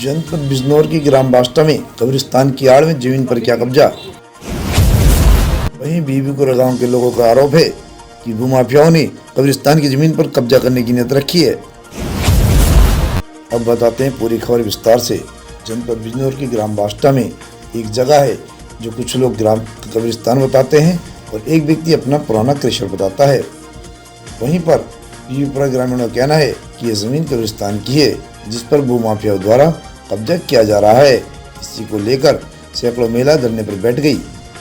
जनपद बिजनौर की ग्राम बास्टा में कब्रिस्तान की आड़ में जमीन पर क्या कब्जा। वहीं बीबीपुरा गांव के लोगों का आरोप है कि भूमाफियाओं ने कब्रिस्तान की जमीन पर कब्जा करने की नीयत रखी है। अब बताते हैं पूरी खबर विस्तार से। जनपद बिजनौर की ग्राम बास्टा में एक जगह है जो कुछ लोग ग्राम कब्रिस्तान बताते हैं और एक व्यक्ति अपना पुराना क्रेशर बताता है। वहीं पर बीबीपुरा ग्रामीणों का कहना है कि यह जमीन कब्रिस्तान की है जिस पर भूमाफियाओं द्वारा कब्जा किया जा रहा है। इसी को लेकर सैकड़ों महिला धरने पर बैठ गई।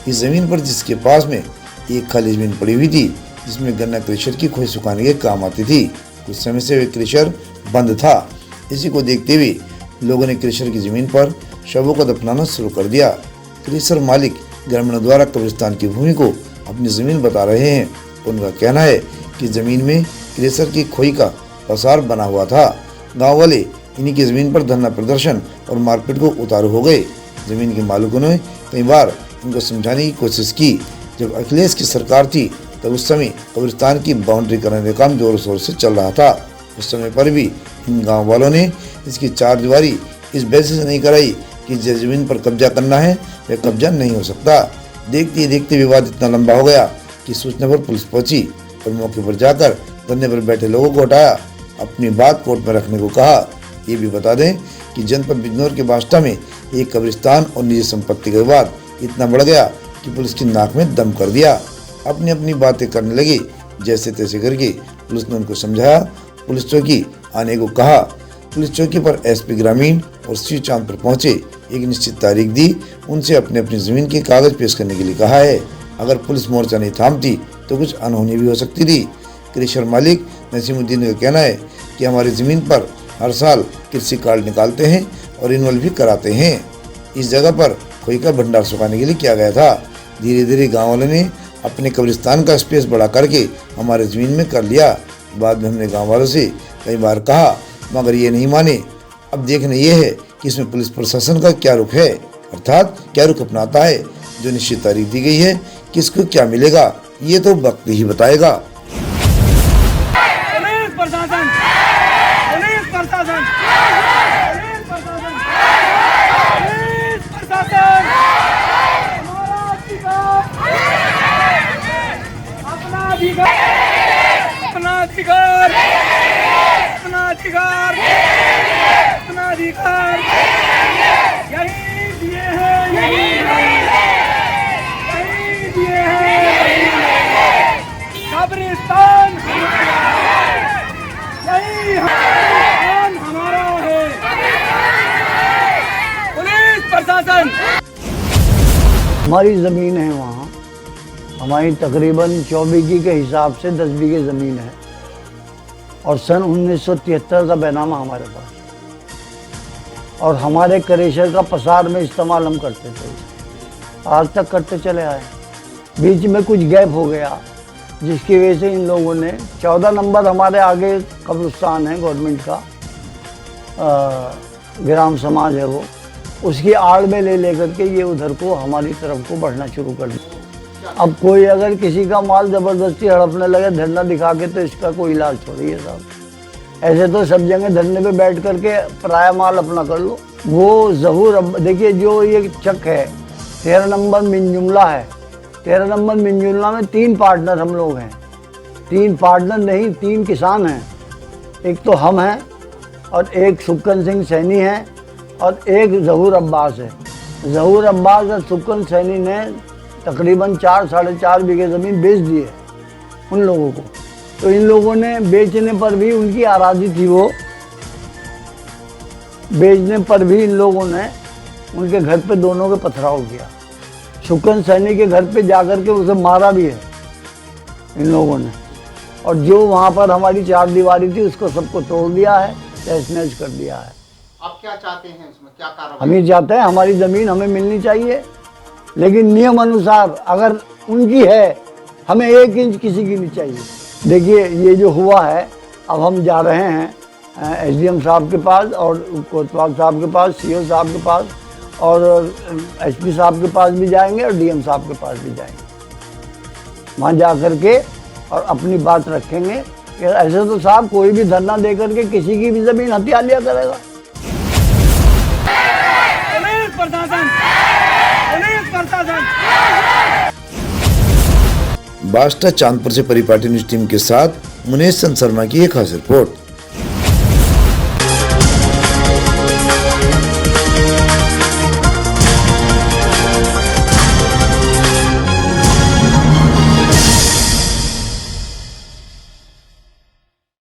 इस जमीन पर जिसके पास में एक खाली जमीन पड़ी हुई थी जिसमें गन्ना क्रेशर की खोई सुखाने के काम आती थी। कुछ समय से वे क्रेशर बंद था। इसी को देखते हुए लोगों ने क्रेशर की जमीन पर शवों को दफनाना शुरू कर दिया। क्रेशर मालिक ग्रामीणों द्वारा कब्रिस्तान की भूमि को अपनी जमीन बता रहे हैं। उनका कहना है कि जमीन में क्रेशर की खोई का पसार बना हुआ था। गांव वाले इन्हीं की जमीन पर धरना प्रदर्शन और मारपीट को उतारू हो गए। जमीन के मालिकों ने कई बार इनको समझाने की कोशिश की। जब अखिलेश की सरकार थी तब उस समय कब्रिस्तान की बाउंड्री करने का काम जोर शोर से चल रहा था। उस समय पर भी इन गांव वालों ने इसकी चारदीवारी इस वजह से नहीं कराई कि जिस जमीन पर कब्जा करना है वह कब्जा नहीं हो सकता। देखते देखते विवाद इतना लंबा हो गया कि सूचना पर पुलिस पहुंची और मौके पर जाकर धरने पर बैठे लोगों को हटाया, अपनी बात कोर्ट में रखने को कहा। ये भी बता दें कि जनपद बिजनौर के बास्टा में एक कब्रिस्तान और निजी संपत्ति का विवाद इतना बढ़ गया कि पुलिस की नाक में दम कर दिया। अपनी अपनी बातें करने लगी। जैसे तैसे करके पुलिस ने उनको समझाया, पुलिस चौकी आने को कहा। पुलिस चौकी पर एसपी ग्रामीण और सी चांद पर पहुंचे। एक निश्चित तारीख दी, उनसे अपने अपनी जमीन के कागज पेश करने के लिए कहा है। अगर पुलिस मोर्चा नहीं थामती तो कुछ अनहोनी भी हो सकती थी। क्रेशर मालिक नसीमुद्दीन का कहना है कि हमारी जमीन पर हर साल कृषि कार्ड निकालते हैं और इन्वॉल्व भी कराते हैं। इस जगह पर खोई का भंडार सुखाने के लिए किया गया था। धीरे धीरे गाँव वालों ने अपने कब्रिस्तान का स्पेस बड़ा करके हमारे जमीन में कर लिया। बाद में हमने गाँव वालों से कई बार कहा मगर ये नहीं माने। अब देखना ये है कि इसमें पुलिस प्रशासन का क्या रुख है, अर्थात क्या रुख अपनाता है। जो निश्चित तारीख दी गई है किसको क्या मिलेगा ये तो वक्त ही बताएगा। अपना अधिकार यही दिए हैं, यही दिए हैं। कब्रिस्तान यही हमारा है। पुलिस प्रशासन हमारी ज़मीन है, वहाँ हमारी तकरीबन 24 बीघे के हिसाब से 10 बीघे ज़मीन है और सन 1973 का बैनामा हमारे पास और हमारे क्रेशर का पसार में इस्तेमाल हम करते थे, आज तक करते चले आए। बीच में कुछ गैप हो गया जिसकी वजह से इन लोगों ने 14 नंबर हमारे आगे कब्रिस्तान है गवर्नमेंट का, ग्राम समाज है वो, उसकी आड़ में लेकर के ये उधर को हमारी तरफ को बढ़ना शुरू कर दिया। अब कोई अगर किसी का माल ज़बरदस्ती हड़पने लगे धरना दिखा के तो इसका कोई इलाज थोड़ी है साहब। ऐसे तो सब जगह धरने पे बैठ करके पराया माल अपना कर लो। वो ज़हूर देखिए जो ये चक है 13 नंबर मिंजुमला है। 13 नंबर मिंजुमला में 3 पार्टनर हम लोग हैं। 3 पार्टनर नहीं, 3 किसान हैं। एक तो हम हैं और एक सुक्कन सिंह सैनी है और एक ज़हूर अब्बास है। ज़हूर अब्बास और सुक्कन सैनी ने तकरीबन 4 साढ़े 4 बीघे ज़मीन बेच दी है उन लोगों को। तो इन लोगों ने बेचने पर भी उनकी आराधी थी, वो बेचने पर भी इन लोगों ने उनके घर पे दोनों के पथराव किया। सुक्कन सैनी के घर पे जाकर के उसे मारा भी है इन लोगों ने। और जो वहाँ पर हमारी चारदीवारी थी उसको सबको तोड़ दिया है, तहस नहस कर दिया है। आप क्या चाहते हैं उसमें, क्या कार्रवाई? हम ये चाहते हैं हमारी ज़मीन हमें मिलनी चाहिए, लेकिन नियम अनुसार अगर उनकी है हमें 1 इंच किसी की नहीं चाहिए। देखिए ये जो हुआ है, अब हम जा रहे हैं एसडीएम साहब के पास और कोतवाल साहब के पास, सीओ साहब के पास और एसपी साहब के पास भी जाएंगे और डीएम साहब के पास भी जाएंगे। वहाँ जा कर के और अपनी बात रखेंगे कि ऐसे तो साहब कोई भी धरना दे करके किसी की भी ज़मीन हथिया लिया करेगा। प्रशासन, पुलिस प्रशासन। बास्टा चांदपुर से परिपाटी न्यूज टीम के साथ मुनेश चंद शर्मा की एक खास रिपोर्ट।